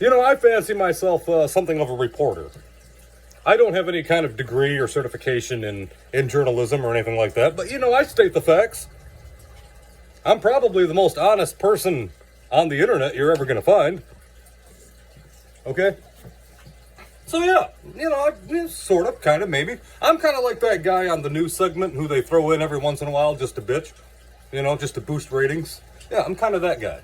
You know, I fancy myself something of a reporter. I don't have any kind of degree or certification in journalism or anything like that, but you know, I state the facts. I'm probably the most honest person on the internet you're ever going to find. Okay? So yeah, you know, sort of, kind of, maybe. I'm kind of like that guy on the news segment who they throw in every once in a while just to bitch. You know, just to boost ratings. Yeah, I'm kind of that guy.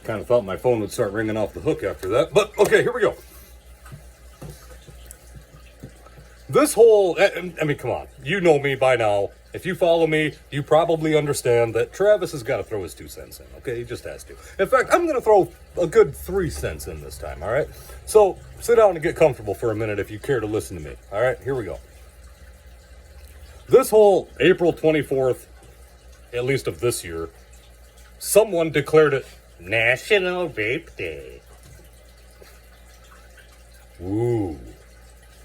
Kind of thought my phone would start ringing off the hook after that. But, okay, here we go. This whole, I mean, come on. You know me by now. If you follow me, you probably understand that Travis has got to throw his 2 cents in, okay? He just has to. In fact, I'm going to throw a good 3 cents in this time, all right? So, sit down and get comfortable for a minute if you care to listen to me, all right? Here we go. This whole April 24th, at least of this year, someone declared it National Vape Day. Ooh.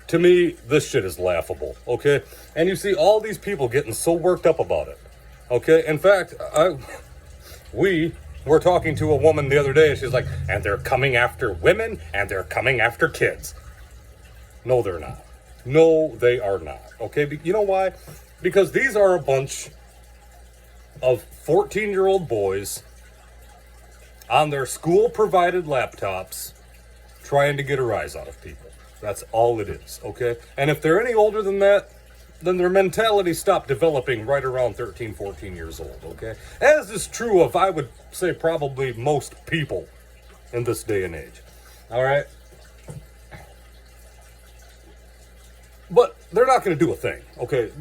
To me, this shit is laughable, okay? And you see all these people getting so worked up about it, okay? In fact, we were talking to a woman the other day, and she's like, and they're coming after women, and they're coming after kids. No, they're not. No, they are not, okay? You know why? Because these are a bunch of 14-year-old boys on their school-provided laptops trying to get a rise out of people. That's all it is, okay? And if they're any older than that, then their mentality stopped developing right around 13, 14 years old, okay? As is true of, I would say, probably most people in this day and age, all right? But they're not going to do a thing, okay?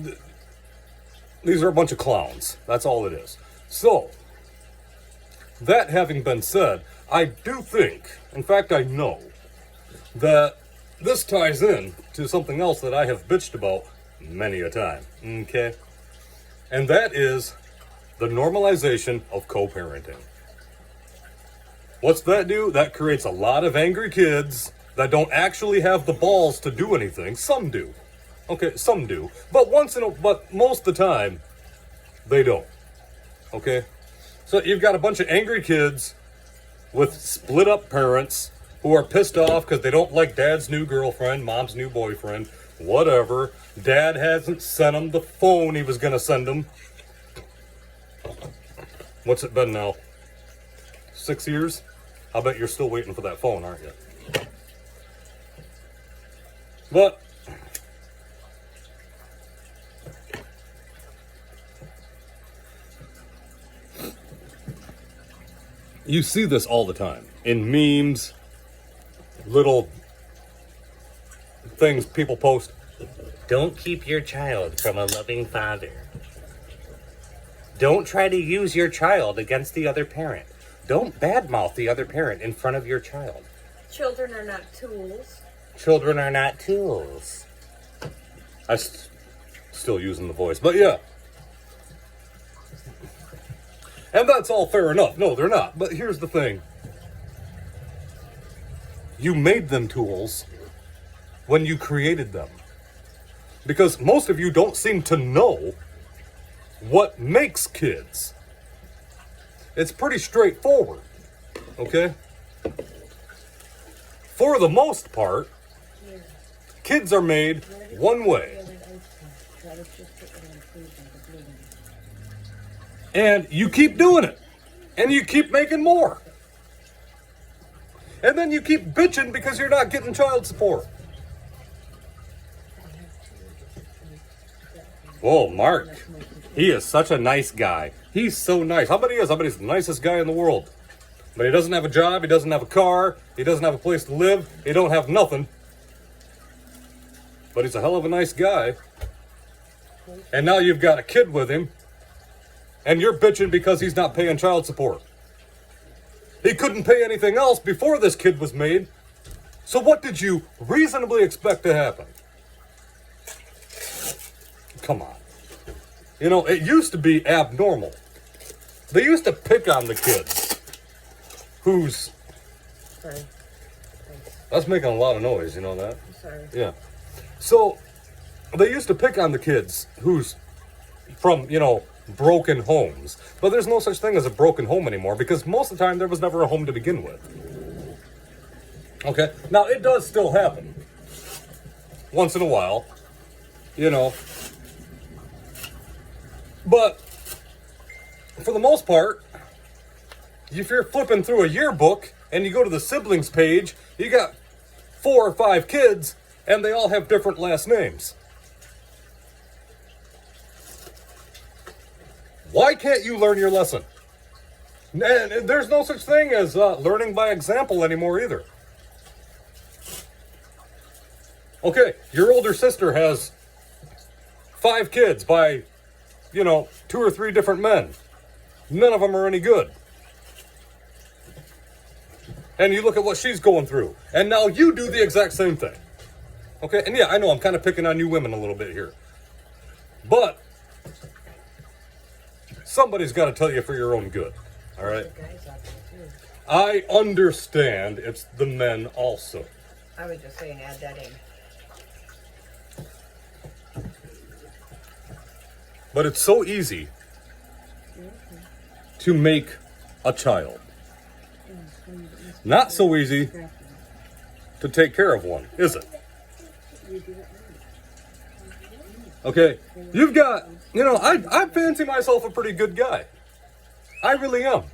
These are a bunch of clowns. That's all it is. So, that having been said, I do think, in fact I know, that this ties in to something else that I have bitched about many a time, okay? And that is the normalization of co-parenting. What's that do? That creates a lot of angry kids that don't actually have the balls to do anything. Some do. Okay, some do. But most of the time, they don't. Okay? So you've got a bunch of angry kids with split up parents who are pissed off because they don't like dad's new girlfriend, mom's new boyfriend, whatever. Dad hasn't sent them the phone he was going to send them. What's it been now? 6 years? I bet you're still waiting for that phone, aren't you? But you see this all the time in memes, little things people post. Don't keep your child from a loving father. Don't try to use your child against the other parent. Don't badmouth the other parent in front of your child. Children are not tools. Children are not tools. Still using the voice, but yeah. And that's all fair enough. No, they're not. But here's the thing. You made them tools when you created them. Because most of you don't seem to know what makes kids. It's pretty straightforward. Okay? For the most part, kids are made one way. And you keep doing it. And you keep making more. And then you keep bitching because you're not getting child support. Oh, Mark. He is such a nice guy. He's so nice. How about he is? I bet he's the nicest guy in the world. But he doesn't have a job. He doesn't have a car. He doesn't have a place to live. He don't have nothing. But he's a hell of a nice guy. And now you've got a kid with him. And you're bitching because he's not paying child support. He couldn't pay anything else before this kid was made. So what did you reasonably expect to happen? Come on. You know, it used to be abnormal. They used to pick on the kids who's... Sorry. That's making a lot of noise, you know that? I'm sorry. Yeah. So, they used to pick on the kids whose from, broken homes. But there's no such thing as a broken home anymore because most of the time there was never a home to begin with. Okay? Now, it does still happen. Once in a while. But for the most part, if you're flipping through a yearbook and you go to the siblings page, you got 4 or 5 kids and they all have different last names. Why can't you learn your lesson? And there's no such thing as learning by example anymore either. Okay, your older sister has 5 kids by, 2 or 3 different men. None of them are any good. And you look at what she's going through. And now you do the exact same thing. Okay, and yeah, I know I'm kind of picking on you women a little bit here. But somebody's got to tell you for your own good. All right? I understand it's the men also. I was just saying, add that in. But it's so easy to make a child. Not so easy to take care of one, is it? Okay, you've got, I fancy myself a pretty good guy. I really am.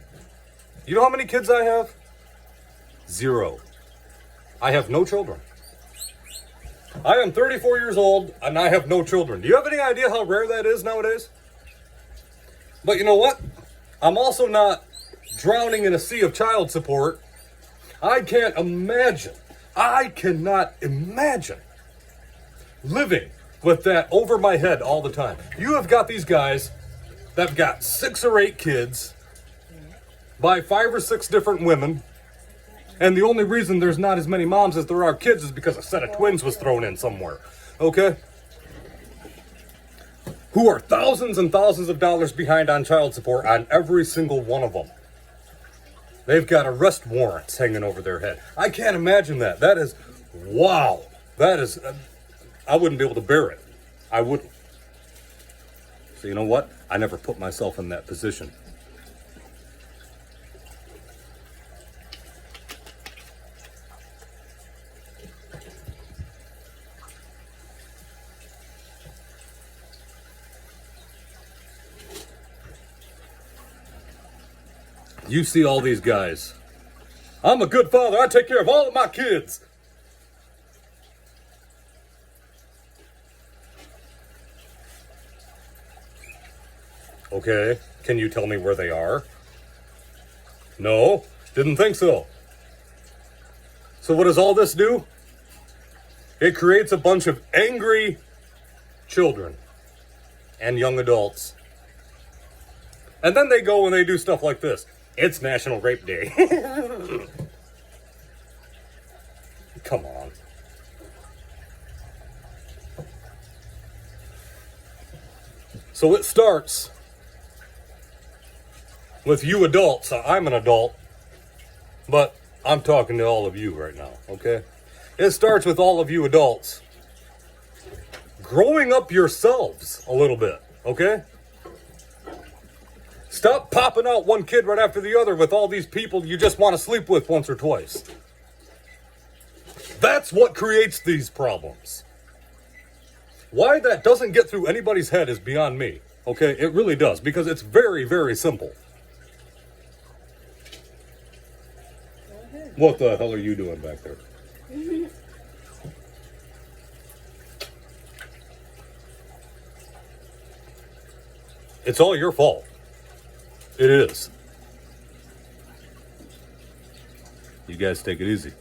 You know how many kids I have? 0. I have no children. I am 34 years old and I have no children. Do you have any idea how rare that is nowadays? But you know what? I'm also not drowning in a sea of child support. I cannot imagine living with that over my head all the time. You have got these guys that have got 6 or 8 kids by 5 or 6 different women. And the only reason there's not as many moms as there are kids is because a set of twins was thrown in somewhere. Okay? Who are thousands and thousands of dollars behind on child support on every single one of them. They've got arrest warrants hanging over their head. I can't imagine that. That is, wow. That is, I wouldn't be able to bear it. I wouldn't. So you know what? I never put myself in that position. You see all these guys. I'm a good father. I take care of all of my kids. Okay, can you tell me where they are? No, didn't think so. So what does all this do? It creates a bunch of angry children and young adults. And then they go and they do stuff like this. It's National Rape Day. Come on. So it starts with you adults. I'm an adult, but I'm talking to all of you right now, okay? It starts with all of you adults growing up yourselves a little bit, okay? Stop popping out one kid right after the other with all these people you just want to sleep with once or twice. That's what creates these problems. Why that doesn't get through anybody's head is beyond me. Okay, it really does, because it's very, very simple. What the hell are you doing back there? It's all your fault. It is. You guys take it easy.